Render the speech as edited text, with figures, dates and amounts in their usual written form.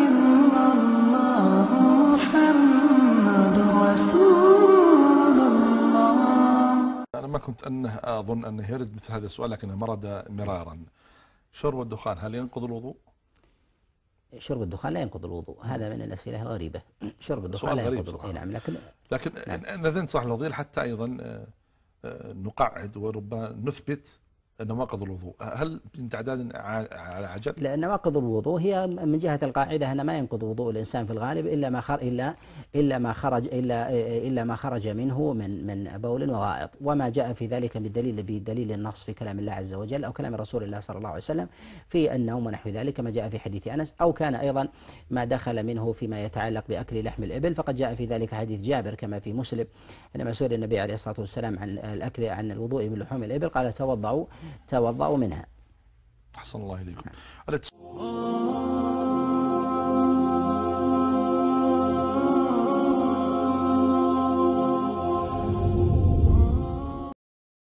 إلا الله محمد رسول الله. أنا ما كنت أظن أنه يرد مثل هذا السؤال، لكنه مرد مرارا. شرب الدخان هل ينقض الوضوء؟ شرب الدخان لا ينقض الوضوء، هذا من الأسئلة الغريبة. شرب الدخان لا ينقض الوضوء. نعم، لكن نعم. ننصح الفضيل حتى أيضا نقعد وربما نثبت أنه ناقض الوضوء. هل من تعداد على عجل؟ لأن نواقض الوضوء هي من جهة القاعدة أن ما ينقض وضوء الإنسان في الغالب إلا ما خرج منه من بول وغائط، وما جاء في ذلك بدليل النص في كلام الله عز وجل أو كلام رسول الله صلى الله عليه وسلم في النوم ونحو ذلك، ما جاء في حديث أنس، أو كان أيضا ما دخل منه فيما يتعلق بأكل لحم الإبل، فقد جاء في ذلك حديث جابر كما في مسلم عندما سئل النبي عليه الصلاة والسلام عن الوضوء من لحوم الإبل قال توضأوا منها. أحسن الله إليكم.